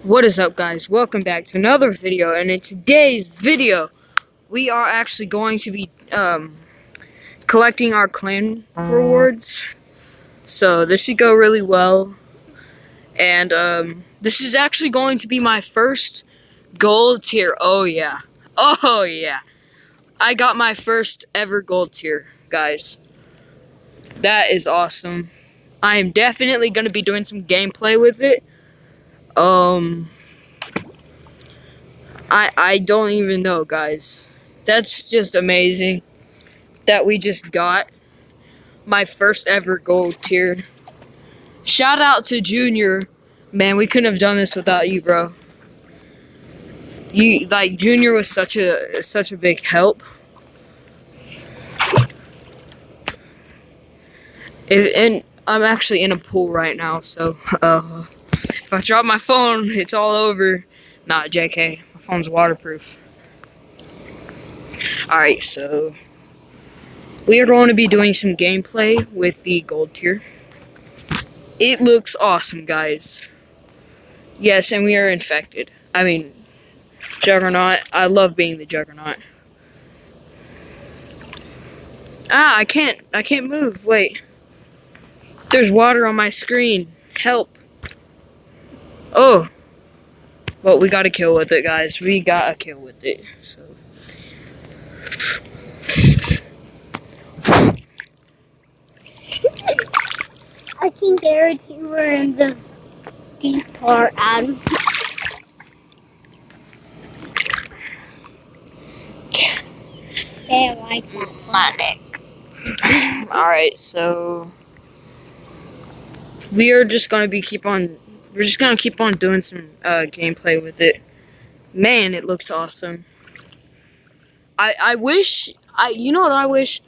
What is up, guys? Welcome back to another video, and in today's video we are actually going to be collecting our clan rewards. So this should go really well, and this is actually going to be my first gold tier. Oh yeah, I got my first ever gold tier, guys. That is awesome. I am definitely going to be doing some gameplay with it. I don't even know, guys. That's just amazing that we just got my first ever gold tier. Shout out to Junior. Man, we couldn't have done this without you, bro. Junior was such a big help. And I'm actually in a pool right now, so if I drop my phone, it's all over. Nah, JK, my phone's waterproof. Alright, so we are going to be doing some gameplay with the gold tier. It looks awesome, guys. Yes, and we are infected. I mean, Juggernaut. I love being the Juggernaut. Ah, I can't move. Wait. There's water on my screen. Help. Oh. Well, we got to kill with it, guys. We got to kill with it. So. I can guarantee we're in the deep part, Adam. Stay like that. My neck. Alright, so we're just gonna keep on doing some gameplay with it. Man, it looks awesome. I wish you know what I wish?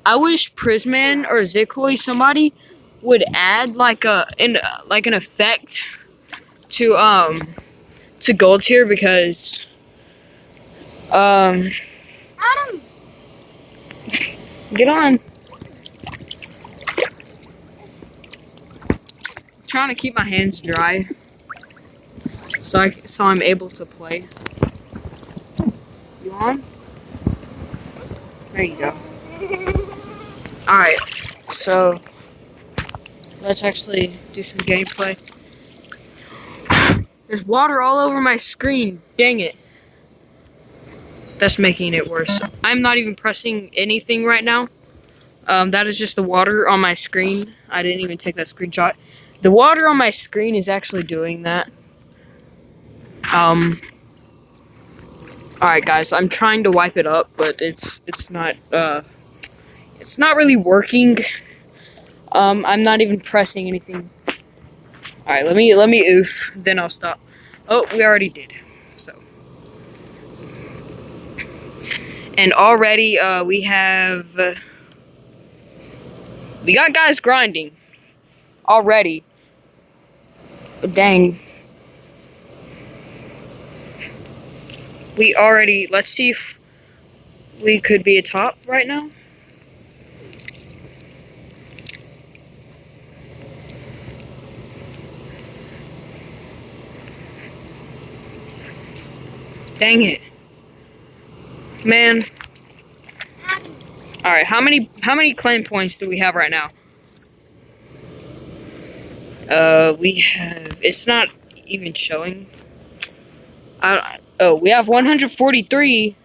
I wish Prisman or Zikoi, somebody would add like an effect to gold tier, because Adam! get on. Trying to keep my hands dry so I'm able to play. You on? There you go. Alright, so let's actually do some gameplay. There's water all over my screen. Dang it. That's making it worse. I'm not even pressing anything right now. That is just the water on my screen. I didn't even take that screenshot. The water on my screen is actually doing that. Alright, guys, I'm trying to wipe it up, but it's not really working. I'm not even pressing anything. Alright, let me oof, then I'll stop. Oh, we already did. So. And already, we got guys grinding. Already. Dang. Let's see if we could be a top right now. Dang it. Man. Alright, how many clan points do we have right now? We have, it's not even showing. We have 143.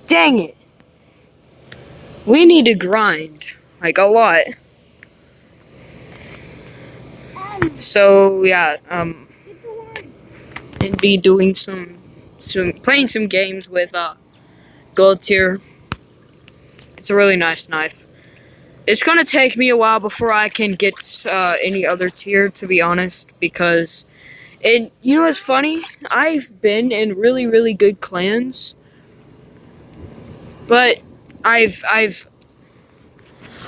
Dang it. We need to grind, like, a lot. So, yeah, and be doing playing some games with, gold tier. It's a really nice knife. It's gonna take me a while before I can get, any other tier, to be honest, because you know what's funny? I've been in really, really good clans, but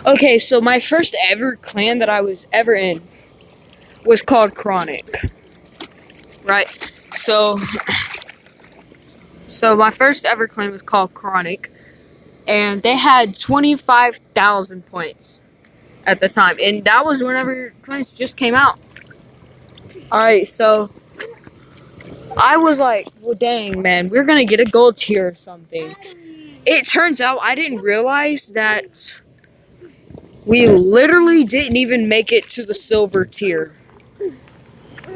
okay, so my first ever clan that I was ever in was called Chronic, right? So my first ever clan was called Chronic, and they had 25,000 points at the time, and that was whenever clans just came out. Alright, so I was like, well, dang, man, we're gonna get a gold tier or something. It turns out I didn't realize that we literally didn't even make it to the silver tier.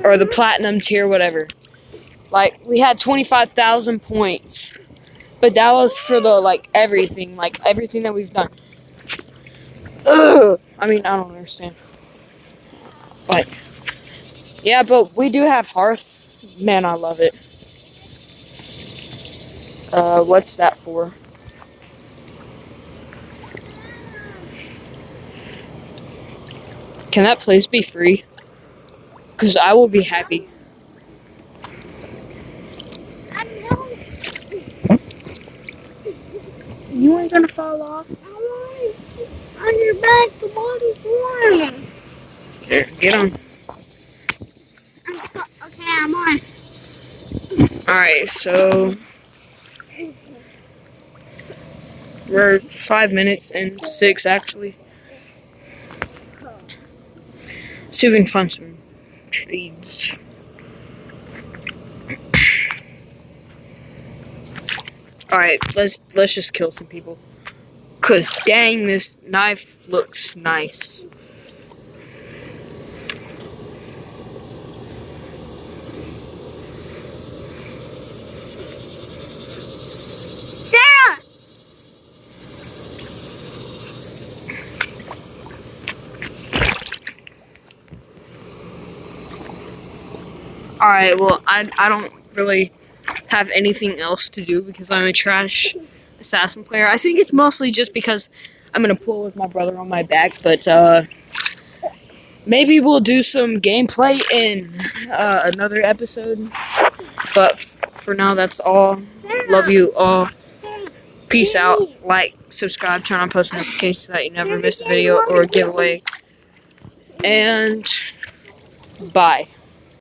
Or the platinum tier, whatever. Like, we had 25,000 points. But that was for the, like, everything that we've done. Ugh. I mean, I don't understand. Like, yeah, but we do have Hearth. Man, I love it. What's that for? Can that place be free? Because I will be happy. You ain't gonna fall off. On your back, the water's warm. Here, get on. Okay, I'm on. Alright, so we're 5 minutes and 6 actually. See if we can find some trees. Alright, let's just kill some people. Cause dang, this knife looks nice. Sarah! Alright, well, I don't really have anything else to do because I'm a trash assassin player. I think it's mostly just because I'm in a pool with my brother on my back, but maybe we'll do some gameplay in another episode. But for now, that's all. Love you all. Peace out. Like, subscribe, turn on post notifications so that you never miss a video or a giveaway. And bye.